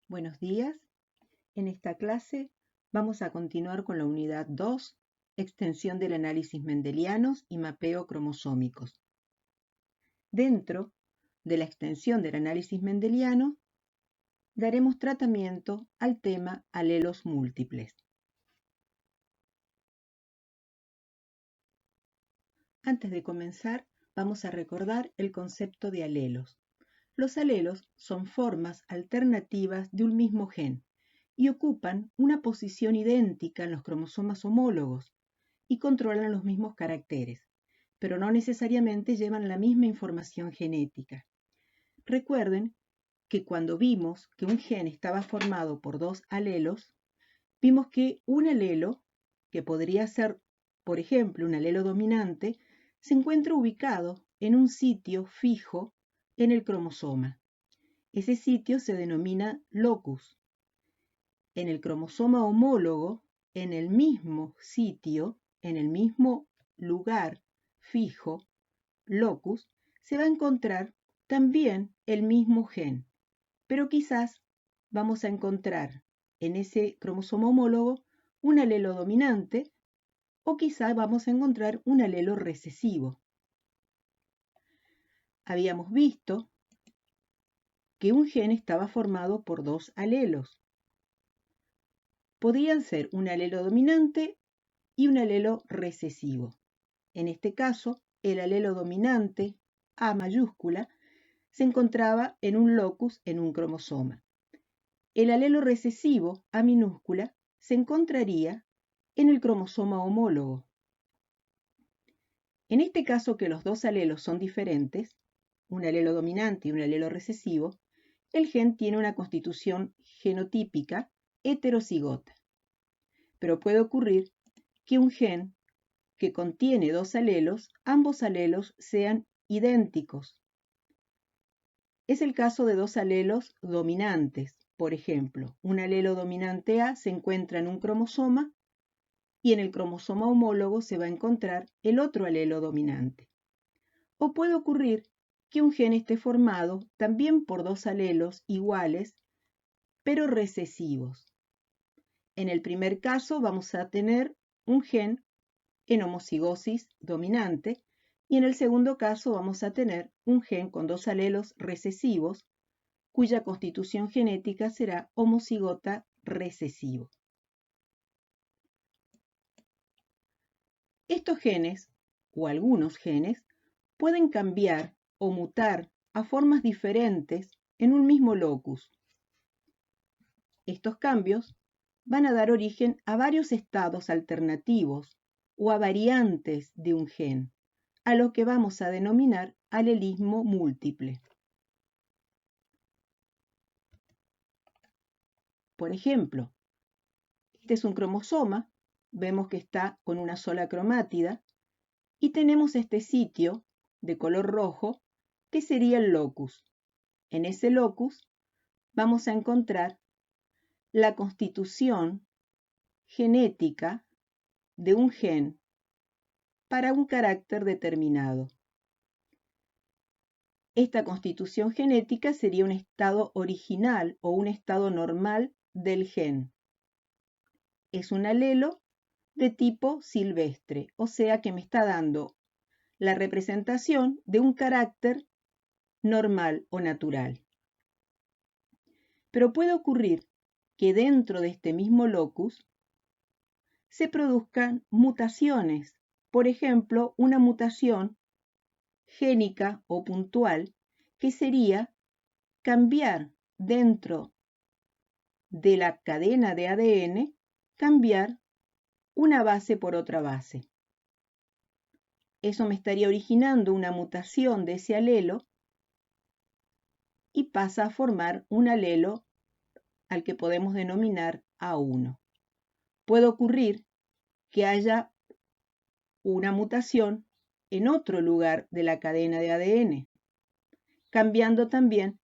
Buenos días. En esta clase vamos a continuar con la unidad 2, extensión del análisis mendelianos y mapeo cromosómicos. Dentro de la extensión del análisis mendeliano, daremos tratamiento al tema alelos múltiples. Antes de comenzar, vamos a recordar el concepto de alelos. Los alelos son formas alternativas de un mismo gen y ocupan una posición idéntica en los cromosomas homólogos y controlan los mismos caracteres, pero no necesariamente llevan la misma información genética. Recuerden que cuando vimos que un gen estaba formado por dos alelos, vimos que un alelo, que podría ser, por ejemplo, un alelo dominante, se encuentra ubicado en un sitio fijo en el cromosoma. Ese sitio se denomina locus. En el cromosoma homólogo, en el mismo sitio, en el mismo lugar fijo, locus, se va a encontrar también el mismo gen, pero quizás vamos a encontrar en ese cromosoma homólogo un alelo dominante o quizás vamos a encontrar un alelo recesivo. Habíamos visto que un gen estaba formado por dos alelos. Podrían ser un alelo dominante y un alelo recesivo. En este caso, el alelo dominante, A mayúscula, se encontraba en un locus en un cromosoma. El alelo recesivo, A minúscula, se encontraría en el cromosoma homólogo. En este caso que los dos alelos son diferentes, un alelo dominante y un alelo recesivo, el gen tiene una constitución genotípica heterocigota. Pero puede ocurrir que un gen que contiene dos alelos, ambos alelos sean idénticos. Es el caso de dos alelos dominantes. Por ejemplo, un alelo dominante A se encuentra en un cromosoma y en el cromosoma homólogo se va a encontrar el otro alelo dominante. O puede ocurrir que un gen esté formado también por dos alelos iguales, pero recesivos. En el primer caso vamos a tener un gen en homocigosis dominante y en el segundo caso vamos a tener un gen con dos alelos recesivos cuya constitución genética será homocigota recesivo. Estos genes, o algunos genes, pueden cambiar o mutar a formas diferentes en un mismo locus. Estos cambios van a dar origen a varios estados alternativos o a variantes de un gen, a lo que vamos a denominar alelismo múltiple. Por ejemplo, este es un cromosoma, vemos que está con una sola cromátida, y tenemos este sitio de color rojo que sería el locus. En ese locus vamos a encontrar la constitución genética de un gen para un carácter determinado. Esta constitución genética sería un estado original o un estado normal del gen. Es un alelo de tipo silvestre, o sea que me está dando la representación de un carácter normal o natural. Pero puede ocurrir que dentro de este mismo locus se produzcan mutaciones, por ejemplo, una mutación génica o puntual, que sería cambiar dentro de la cadena de ADN, cambiar una base por otra base. Eso me estaría originando una mutación de ese alelo y pasa a formar un alelo al que podemos denominar A1. Puede ocurrir que haya una mutación en otro lugar de la cadena de ADN, cambiando también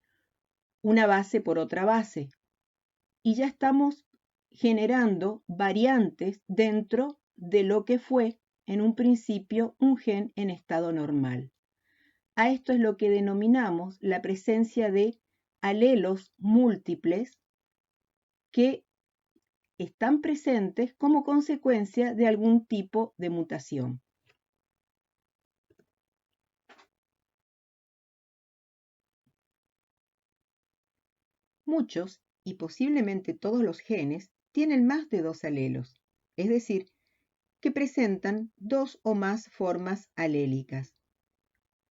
una base por otra base. Y ya estamos generando variantes dentro de lo que fue en un principio un gen en estado normal. A esto es lo que denominamos la presencia de alelos múltiples que están presentes como consecuencia de algún tipo de mutación. Muchos, y posiblemente todos los genes, tienen más de 2 alelos, es decir, que presentan 2 o más formas alélicas.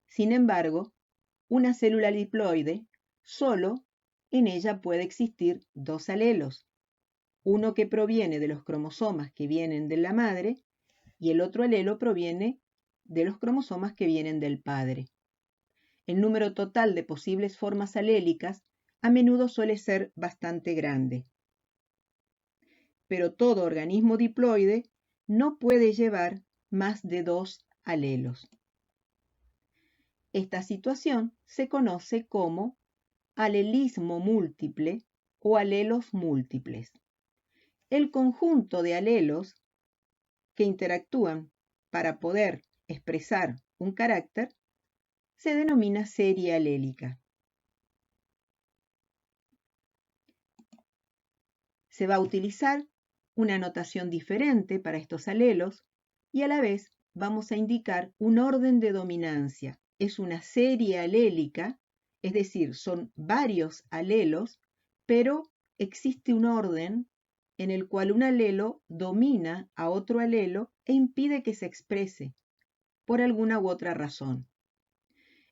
Sin embargo, una célula diploide, solo en ella puede existir 2 alelos, uno que proviene de los cromosomas que vienen de la madre y el otro alelo proviene de los cromosomas que vienen del padre. El número total de posibles formas alélicas a menudo suele ser bastante grande. Pero todo organismo diploide no puede llevar más de 2 alelos. Esta situación se conoce como alelismo múltiple o alelos múltiples. El conjunto de alelos que interactúan para poder expresar un carácter se denomina serie alélica. Se va a utilizar una notación diferente para estos alelos y a la vez vamos a indicar un orden de dominancia. Es una serie alélica, es decir, son varios alelos, pero existe un orden en el cual un alelo domina a otro alelo e impide que se exprese por alguna u otra razón.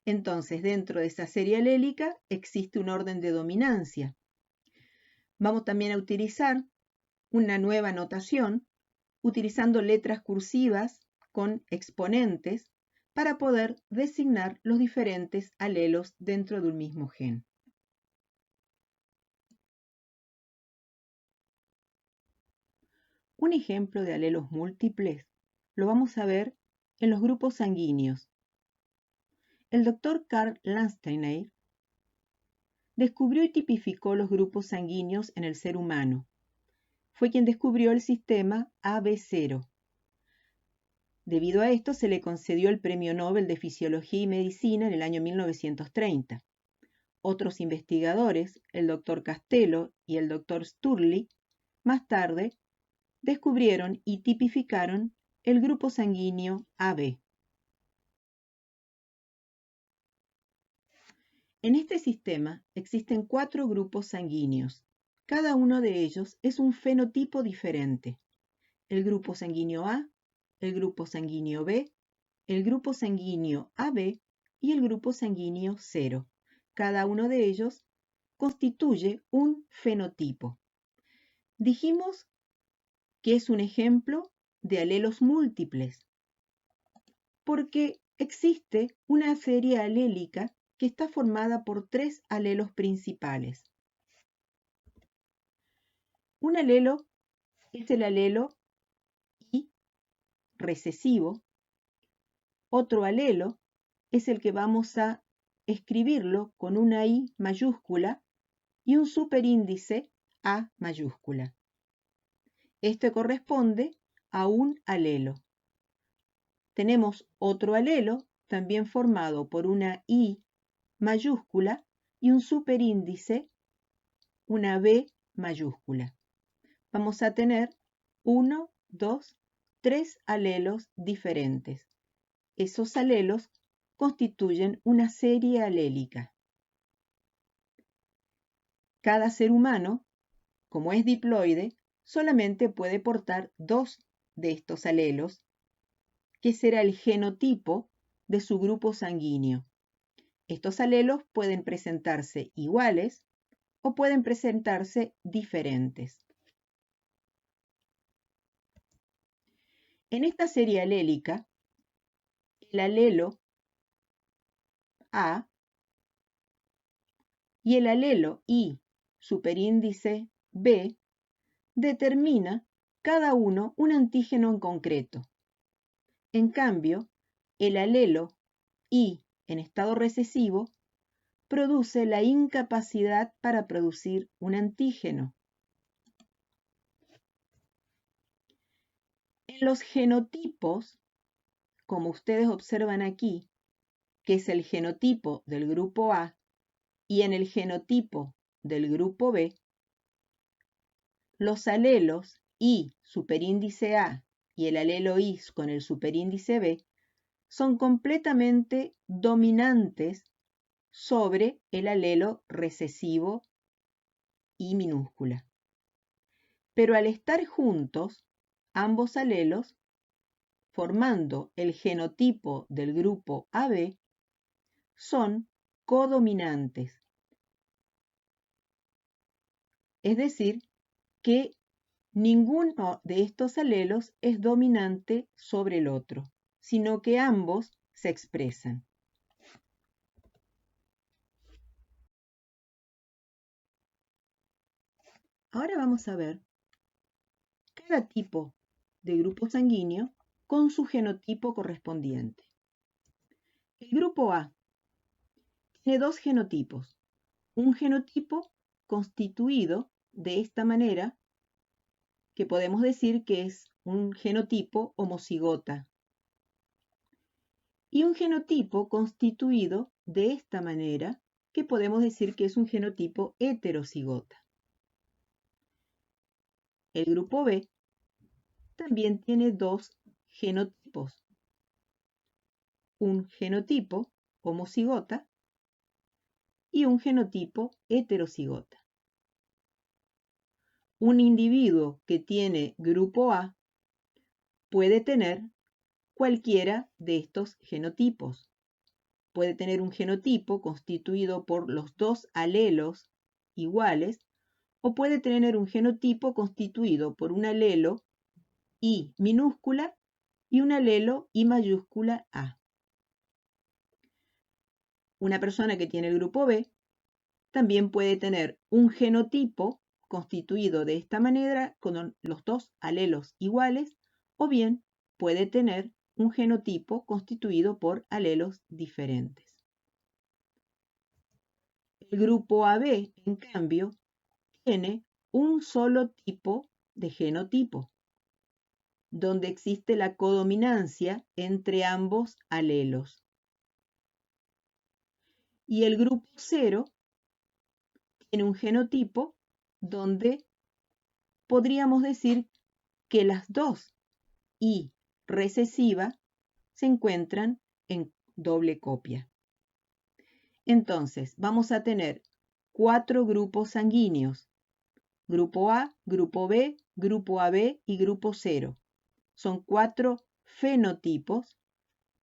Entonces, dentro de esa serie alélica existe un orden de dominancia. Vamos también a utilizar una nueva notación utilizando letras cursivas con exponentes para poder designar los diferentes alelos dentro de un mismo gen. Un ejemplo de alelos múltiples lo vamos a ver en los grupos sanguíneos. El doctor Karl Landsteiner descubrió y tipificó los grupos sanguíneos en el ser humano. Fue quien descubrió el sistema AB0. Debido a esto se le concedió el Premio Nobel de Fisiología y Medicina en el año 1930. Otros investigadores, el doctor Castello y el doctor Sturley, más tarde descubrieron y tipificaron el grupo sanguíneo AB. En este sistema existen 4 grupos sanguíneos. Cada uno de ellos es un fenotipo diferente. El grupo sanguíneo A, el grupo sanguíneo B, el grupo sanguíneo AB y el grupo sanguíneo 0. Cada uno de ellos constituye un fenotipo. Dijimos que es un ejemplo de alelos múltiples, porque existe una serie alélica que está formada por 3 alelos principales. Un alelo es el alelo I recesivo. Otro alelo es el que vamos a escribirlo con una I mayúscula y un superíndice A mayúscula. Esto corresponde a un alelo. Tenemos otro alelo también formado por una I mayúscula y un superíndice, una B mayúscula. Vamos a tener 1, 2, 3 alelos diferentes. Esos alelos constituyen una serie alélica. Cada ser humano, como es diploide, solamente puede portar 2 de estos alelos, que será el genotipo de su grupo sanguíneo. Estos alelos pueden presentarse iguales o pueden presentarse diferentes. En esta serie alélica, el alelo A y el alelo I superíndice B determina cada uno un antígeno en concreto. En cambio, el alelo I en estado recesivo produce la incapacidad para producir un antígeno. En los genotipos, como ustedes observan aquí, que es el genotipo del grupo A, y en el genotipo del grupo B, los alelos I superíndice A y el alelo I con el superíndice B son completamente dominantes sobre el alelo recesivo I minúscula. Pero al estar juntos, ambos alelos, formando el genotipo del grupo AB, son codominantes. Es decir, que ninguno de estos alelos es dominante sobre el otro, sino que ambos se expresan. Ahora vamos a ver cada tipo de grupo sanguíneo con su genotipo correspondiente. El grupo A tiene dos genotipos. Un genotipo constituido de esta manera, que podemos decir que es un genotipo homocigota, y un genotipo constituido de esta manera, que podemos decir que es un genotipo heterocigota. El grupo B también tiene dos genotipos, un genotipo homocigota y un genotipo heterocigota. Un individuo que tiene grupo A puede tener cualquiera de estos genotipos. Puede tener un genotipo constituido por los dos alelos iguales o puede tener un genotipo constituido por un alelo I minúscula y un alelo I mayúscula A. Una persona que tiene el grupo B también puede tener un genotipo constituido de esta manera con los dos alelos iguales o bien puede tener un genotipo constituido por alelos diferentes. El grupo AB, en cambio, tiene un solo tipo de genotipo, donde existe la codominancia entre ambos alelos. Y el grupo 0 tiene un genotipo donde podríamos decir que las dos I recesiva se encuentran en doble copia. Entonces, vamos a tener 4 grupos sanguíneos: grupo A, grupo B, grupo AB y grupo 0. Son 4 fenotipos,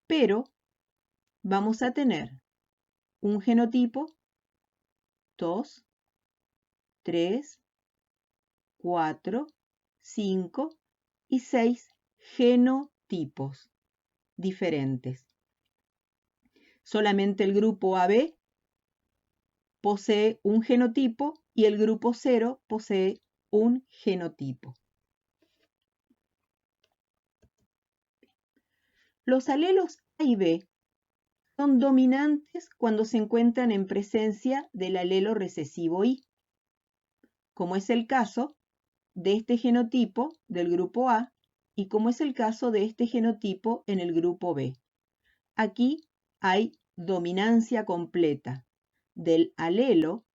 pero vamos a tener un genotipo, 2, 3, 4, 5 y 6 genotipos diferentes. Solamente el grupo AB posee un genotipo y el grupo 0 posee un genotipo. Los alelos A y B son dominantes cuando se encuentran en presencia del alelo recesivo I, como es el caso de este genotipo del grupo A y como es el caso de este genotipo en el grupo B. Aquí hay dominancia completa del alelo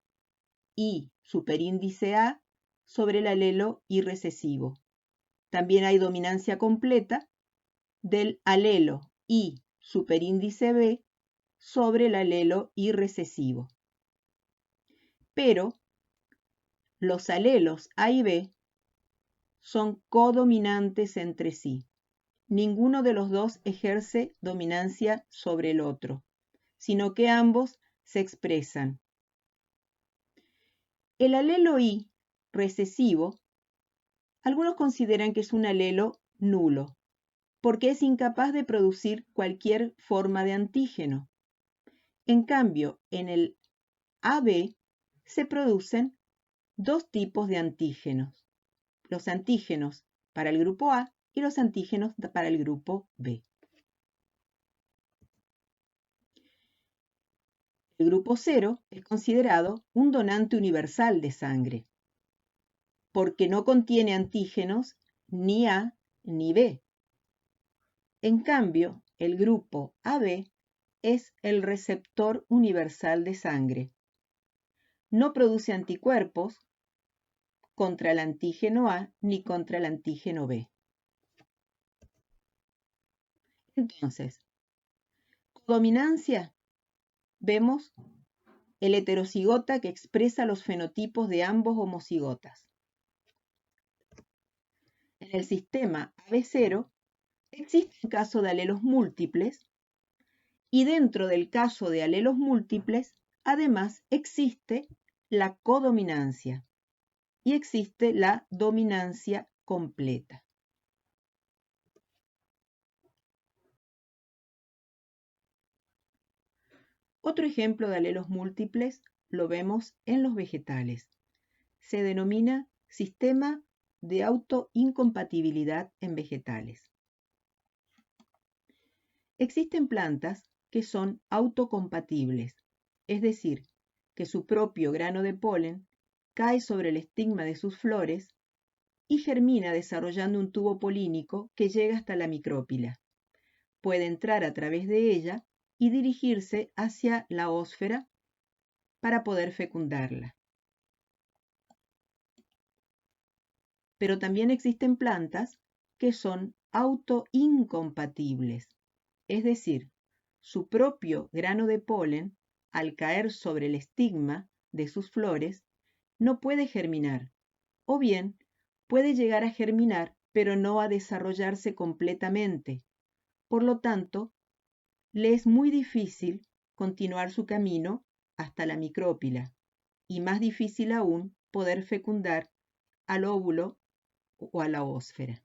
I superíndice A sobre el alelo I recesivo. También hay dominancia completa del alelo I superíndice B sobre el alelo I recesivo. Pero los alelos A y B son codominantes entre sí. Ninguno de los dos ejerce dominancia sobre el otro, sino que ambos se expresan. El alelo I recesivo, algunos consideran que es un alelo nulo, porque es incapaz de producir cualquier forma de antígeno. En cambio, en el AB se producen dos tipos de antígenos: los antígenos para el grupo A y los antígenos para el grupo B. El grupo 0 es considerado un donante universal de sangre, porque no contiene antígenos ni A ni B. En cambio, el grupo AB es el receptor universal de sangre. No produce anticuerpos, contra el antígeno A ni contra el antígeno B. Entonces, codominancia, vemos el heterocigota que expresa los fenotipos de ambos homocigotas. En el sistema AB0 existe un caso de alelos múltiples y dentro del caso de alelos múltiples, además existe la codominancia y existe la dominancia completa. Otro ejemplo de alelos múltiples lo vemos en los vegetales. Se denomina sistema de autoincompatibilidad en vegetales. Existen plantas que son autocompatibles, es decir, que su propio grano de polen cae sobre el estigma de sus flores y germina desarrollando un tubo polínico que llega hasta la micrópila. Puede entrar a través de ella y dirigirse hacia la ósfera para poder fecundarla. Pero también existen plantas que son autoincompatibles, es decir, su propio grano de polen, al caer sobre el estigma de sus flores, no puede germinar, o bien puede llegar a germinar, pero no a desarrollarse completamente. Por lo tanto, le es muy difícil continuar su camino hasta la micrópila, y más difícil aún poder fecundar al óvulo o a la ósfera.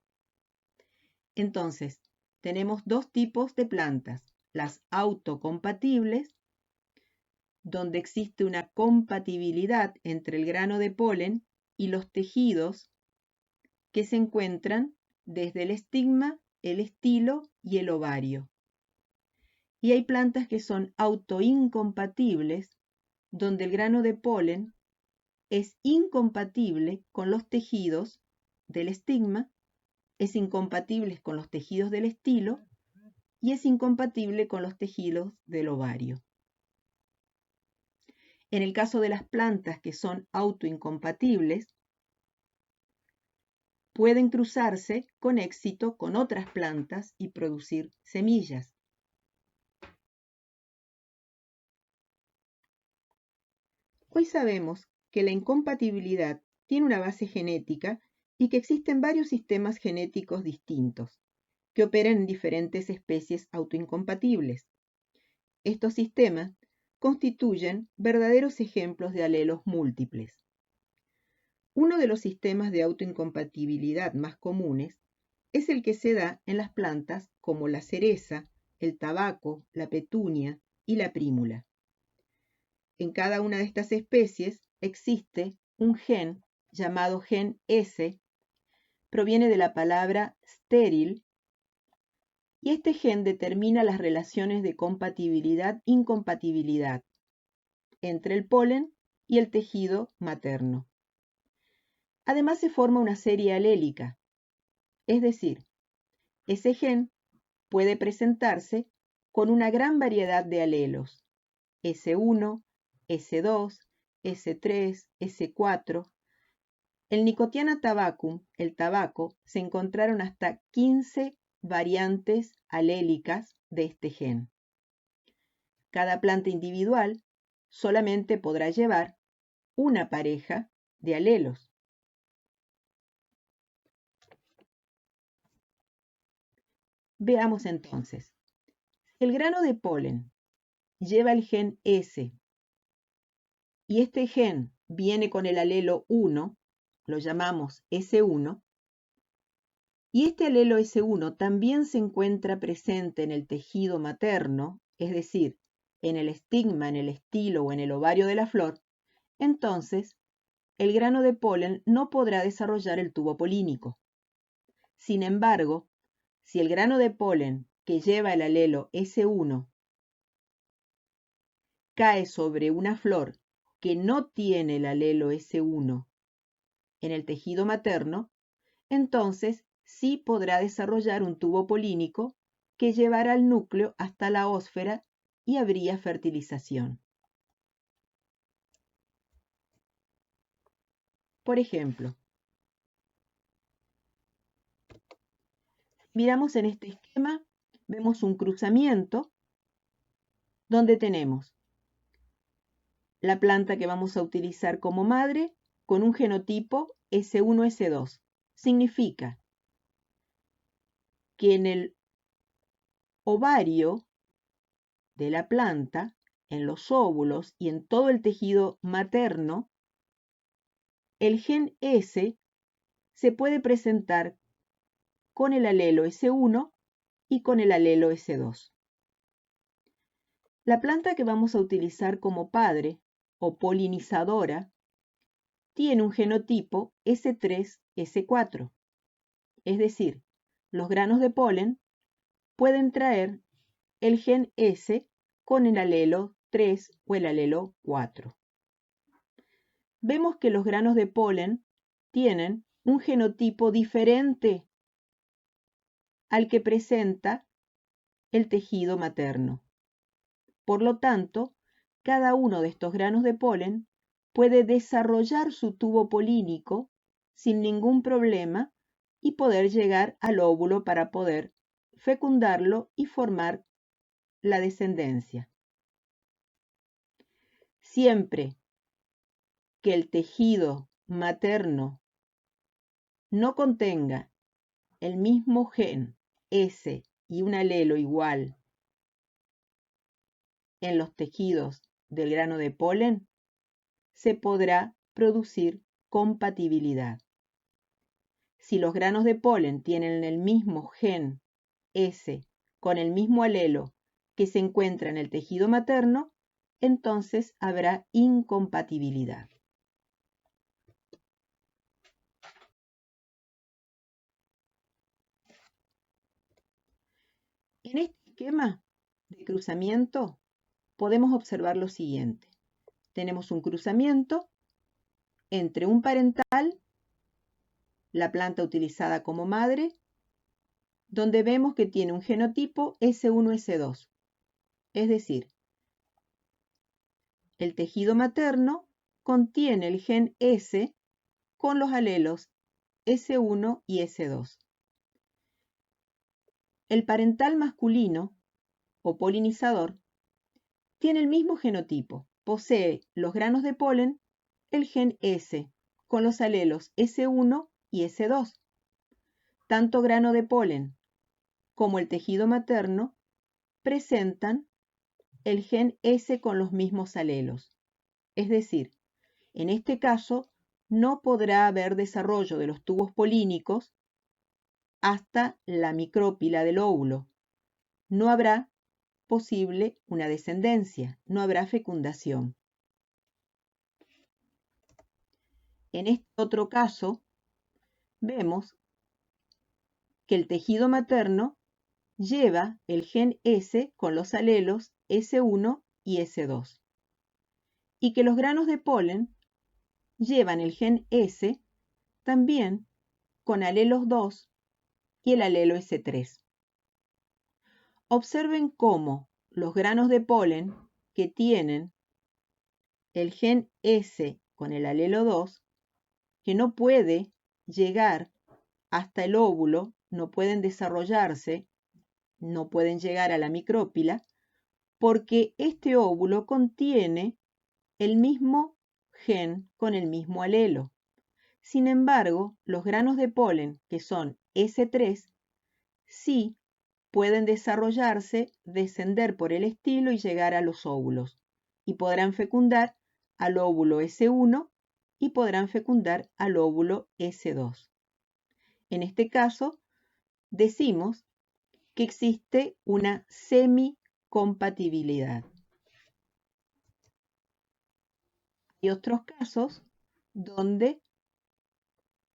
Entonces, tenemos dos tipos de plantas, las autocompatibles, donde existe una compatibilidad entre el grano de polen y los tejidos que se encuentran desde el estigma, el estilo y el ovario. Y hay plantas que son autoincompatibles, donde el grano de polen es incompatible con los tejidos del estigma, es incompatible con los tejidos del estilo y es incompatible con los tejidos del ovario. En el caso de las plantas que son autoincompatibles, pueden cruzarse con éxito con otras plantas y producir semillas. Hoy sabemos que la incompatibilidad tiene una base genética y que existen varios sistemas genéticos distintos que operan en diferentes especies autoincompatibles. Estos sistemas constituyen verdaderos ejemplos de alelos múltiples. Uno de los sistemas de autoincompatibilidad más comunes es el que se da en las plantas como la cereza, el tabaco, la petunia y la prímula. En cada una de estas especies existe un gen llamado gen S, proviene de la palabra estéril, y este gen determina las relaciones de compatibilidad-incompatibilidad entre el polen y el tejido materno. Además se forma una serie alélica, es decir, ese gen puede presentarse con una gran variedad de alelos, S1, S2, S3, S4. En Nicotiana tabacum, el tabaco, se encontraron hasta 15 variantes alélicas de este gen. Cada planta individual solamente podrá llevar una pareja de alelos. Veamos entonces. El grano de polen lleva el gen S y este gen viene con el alelo 1, lo llamamos S1, y este alelo S1 también se encuentra presente en el tejido materno, es decir, en el estigma, en el estilo o en el ovario de la flor, entonces el grano de polen no podrá desarrollar el tubo polínico. Sin embargo, si el grano de polen que lleva el alelo S1 cae sobre una flor que no tiene el alelo S1 en el tejido materno, entonces sí podrá desarrollar un tubo polínico que llevará al núcleo hasta la ósfera y habría fertilización. Por ejemplo, miramos en este esquema, vemos un cruzamiento donde tenemos la planta que vamos a utilizar como madre con un genotipo S1-S2. Significa que en el ovario de la planta, en los óvulos y en todo el tejido materno, el gen S se puede presentar con el alelo S1 y con el alelo S2. La planta que vamos a utilizar como padre o polinizadora tiene un genotipo S3-S4, es decir, los granos de polen pueden traer el gen S con el alelo 3 o el alelo 4. Vemos que los granos de polen tienen un genotipo diferente al que presenta el tejido materno. Por lo tanto, cada uno de estos granos de polen puede desarrollar su tubo polínico sin ningún problema y poder llegar al óvulo para poder fecundarlo y formar la descendencia. Siempre que el tejido materno no contenga el mismo gen S y un alelo igual en los tejidos del grano de polen, se podrá producir compatibilidad. Si los granos de polen tienen el mismo gen S con el mismo alelo que se encuentra en el tejido materno, entonces habrá incompatibilidad. En este esquema de cruzamiento podemos observar lo siguiente. Tenemos un cruzamiento entre un parental, la planta utilizada como madre, donde vemos que tiene un genotipo S1-S2, es decir, el tejido materno contiene el gen S con los alelos S1 y S2. El parental masculino o polinizador tiene el mismo genotipo, posee los granos de polen, el gen S, con los alelos S1 y S2. Tanto grano de polen como el tejido materno presentan el gen S con los mismos alelos. Es decir, en este caso no podrá haber desarrollo de los tubos polínicos hasta la micrópila del óvulo. No habrá posible una descendencia, no habrá fecundación. En este otro caso, vemos que el tejido materno lleva el gen S con los alelos S1 y S2, y que los granos de polen llevan el gen S también con alelos 2 y el alelo S3. Observen cómo los granos de polen que tienen el gen S con el alelo 2, que no puede llegar hasta el óvulo, no pueden desarrollarse, no pueden llegar a la micrópila, porque este óvulo contiene el mismo gen con el mismo alelo. Sin embargo, los granos de polen, que son S3, sí pueden desarrollarse, descender por el estilo y llegar a los óvulos, y podrán fecundar al óvulo S1 y podrán fecundar al óvulo S2. En este caso, decimos que existe una semicompatibilidad. Hay otros casos donde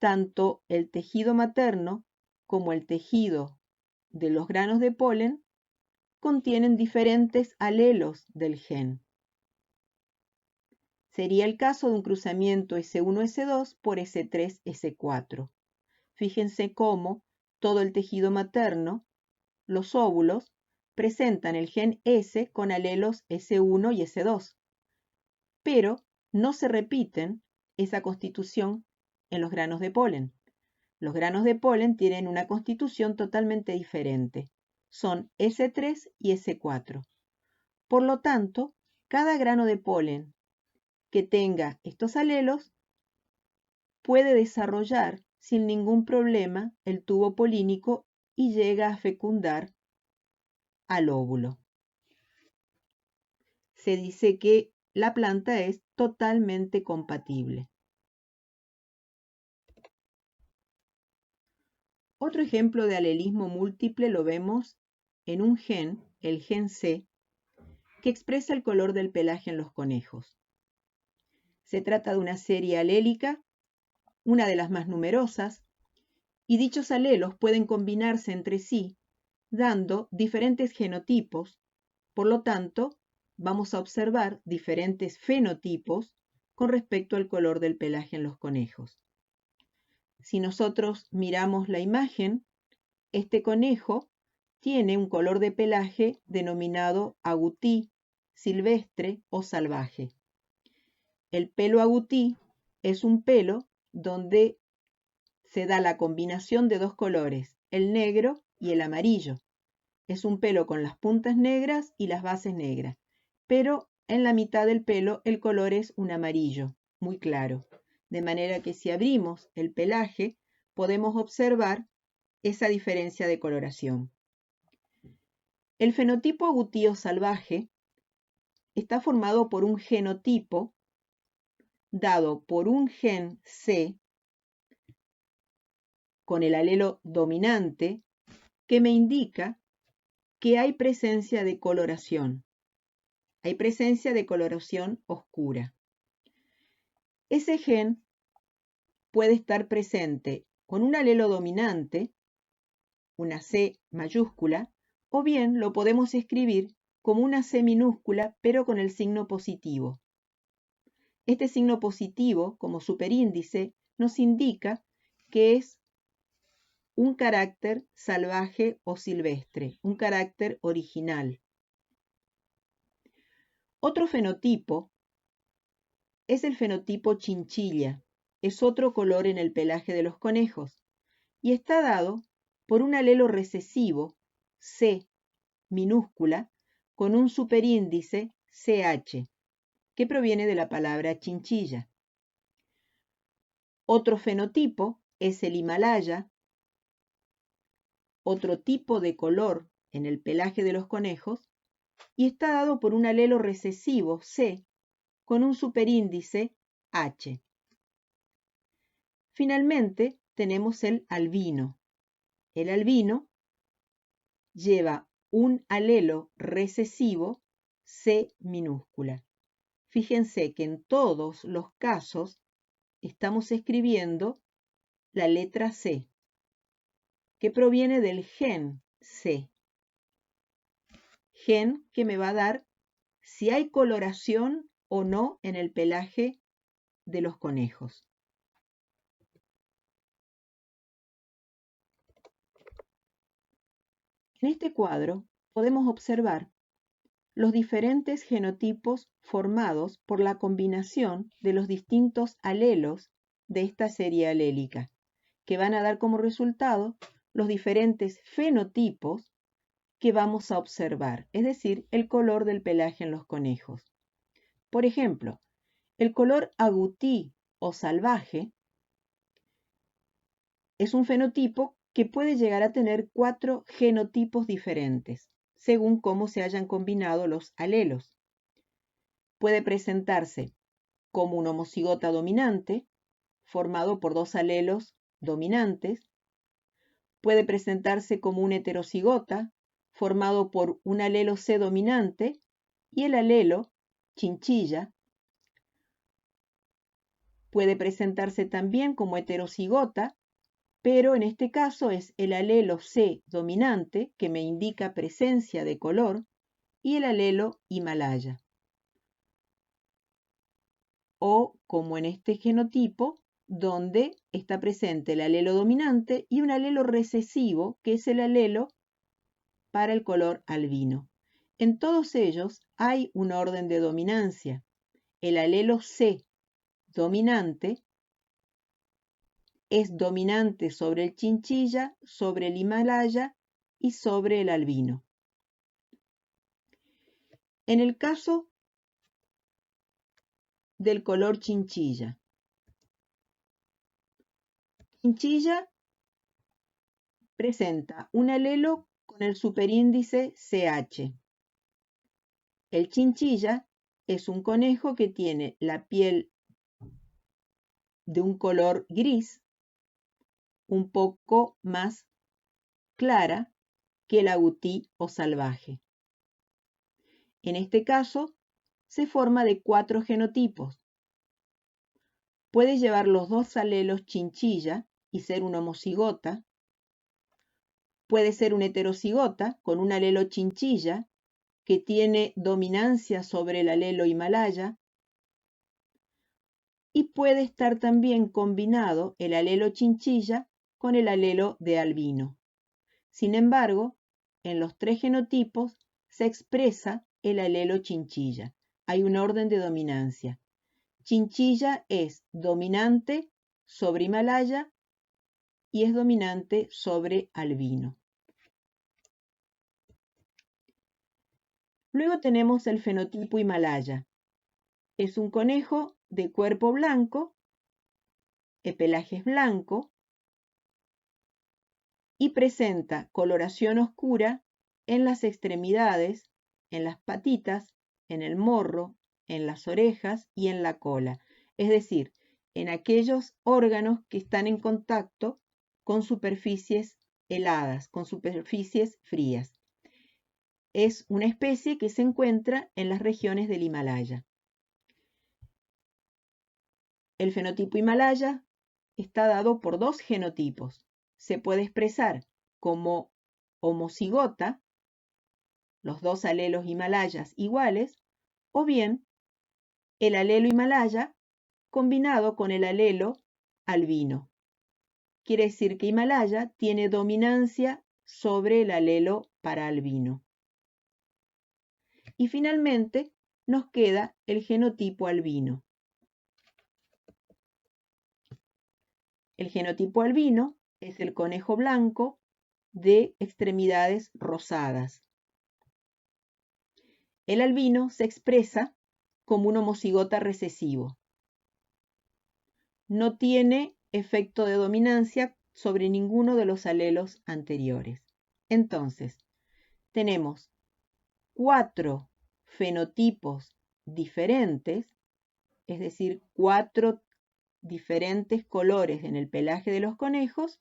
tanto el tejido materno como el tejido de los granos de polen contienen diferentes alelos del gen. Sería el caso de un cruzamiento S1-S2 por S3-S4. Fíjense cómo todo el tejido materno, los óvulos, presentan el gen S con alelos S1 y S2, pero no se repiten esa constitución en los granos de polen. Los granos de polen tienen una constitución totalmente diferente. Son S3 y S4. Por lo tanto, cada grano de polen que tenga estos alelos puede desarrollar sin ningún problema el tubo polínico y llega a fecundar al óvulo. Se dice que la planta es totalmente compatible. Otro ejemplo de alelismo múltiple lo vemos en un gen, el gen C, que expresa el color del pelaje en los conejos. Se trata de una serie alélica, una de las más numerosas, y dichos alelos pueden combinarse entre sí, dando diferentes genotipos. Por lo tanto, vamos a observar diferentes fenotipos con respecto al color del pelaje en los conejos. Si nosotros miramos la imagen, este conejo tiene un color de pelaje denominado agutí, silvestre o salvaje. El pelo agutí es un pelo donde se da la combinación de dos colores, el negro y el amarillo. Es un pelo con las puntas negras y las bases negras, pero en la mitad del pelo el color es un amarillo, muy claro. De manera que si abrimos el pelaje, podemos observar esa diferencia de coloración. El fenotipo agutío salvaje está formado por un genotipo dado por un gen C con el alelo dominante que me indica que hay presencia de coloración. Hay presencia de coloración oscura. Ese gen puede estar presente con un alelo dominante, una C mayúscula, o bien lo podemos escribir como una C minúscula, pero con el signo positivo. Este signo positivo, como superíndice, nos indica que es un carácter salvaje o silvestre, un carácter original. Otro fenotipo es el fenotipo chinchilla. Es otro color en el pelaje de los conejos y está dado por un alelo recesivo, C minúscula, con un superíndice CH, que proviene de la palabra chinchilla. Otro fenotipo es el Himalaya, otro tipo de color en el pelaje de los conejos, y está dado por un alelo recesivo C con un superíndice H. Finalmente tenemos el albino. El albino lleva un alelo recesivo C minúscula. Fíjense que en todos los casos estamos escribiendo la letra C, que proviene del gen C. Gen que me va a dar si hay coloración o no en el pelaje de los conejos. En este cuadro podemos observar los diferentes genotipos formados por la combinación de los distintos alelos de esta serie alélica, que van a dar como resultado los diferentes fenotipos que vamos a observar, es decir, el color del pelaje en los conejos. Por ejemplo, el color agutí o salvaje es un fenotipo que puede llegar a tener 4 genotipos diferentes, según cómo se hayan combinado los alelos. Puede presentarse como un homocigota dominante, formado por 2 alelos dominantes. Puede presentarse como un heterocigota, formado por un alelo C dominante y el alelo chinchilla. Puede presentarse también como heterocigota, pero en este caso es el alelo C dominante, que me indica presencia de color, y el alelo Himalaya. O como en este genotipo, donde está presente el alelo dominante y un alelo recesivo, que es el alelo para el color albino. En todos ellos hay un orden de dominancia. El alelo C dominante es dominante sobre el chinchilla, sobre el Himalaya y sobre el albino. En el caso del color chinchilla, presenta un alelo con el superíndice CH. El chinchilla es un conejo que tiene la piel de un color gris, un poco más clara que el agutí o salvaje. En este caso, se forma de 4 genotipos. Puede llevar los dos alelos chinchilla y ser un homocigota. Puede ser un heterocigota con un alelo chinchilla que tiene dominancia sobre el alelo Himalaya. Y puede estar también combinado el alelo chinchilla con el alelo de albino. Sin embargo, en los 3 genotipos se expresa el alelo chinchilla. Hay un orden de dominancia. Chinchilla es dominante sobre Himalaya y es dominante sobre albino. Luego tenemos el fenotipo Himalaya. Es un conejo de cuerpo blanco, el pelaje es blanco y presenta coloración oscura en las extremidades, en las patitas, en el morro, en las orejas y en la cola, es decir, en aquellos órganos que están en contacto con superficies heladas, con superficies frías. Es una especie que se encuentra en las regiones del Himalaya. El fenotipo Himalaya está dado por 2 genotipos. Se puede expresar como homocigota, los 2 alelos himalayas iguales, o bien el alelo Himalaya combinado con el alelo albino. Quiere decir que Himalaya tiene dominancia sobre el alelo para albino. Y finalmente nos queda el genotipo albino. El genotipo albino es el conejo blanco de extremidades rosadas. El albino se expresa como un homocigota recesivo. No tiene efecto de dominancia sobre ninguno de los alelos anteriores. Entonces, tenemos 4 fenotipos diferentes, es decir, 4 diferentes colores en el pelaje de los conejos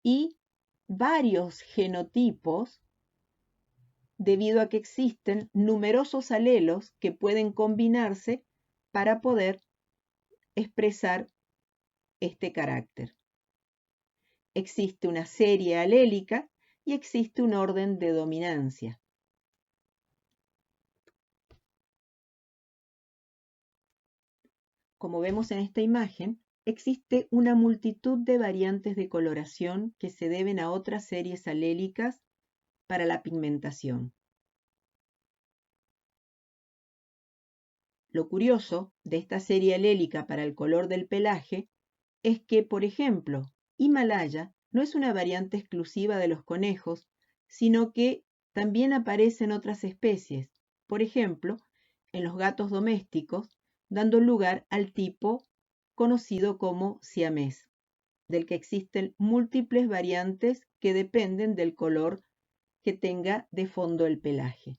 y varios genotipos debido a que existen numerosos alelos que pueden combinarse para poder expresar este carácter. Existe una serie alélica y existe un orden de dominancia. Como vemos en esta imagen, existe una multitud de variantes de coloración que se deben a otras series alélicas para la pigmentación. Lo curioso de esta serie alélica para el color del pelaje es que, por ejemplo, Himalaya no es una variante exclusiva de los conejos, sino que también aparece en otras especies, por ejemplo, en los gatos domésticos, dando lugar al tipo conocido como siamés, del que existen múltiples variantes que dependen del color que tenga de fondo el pelaje.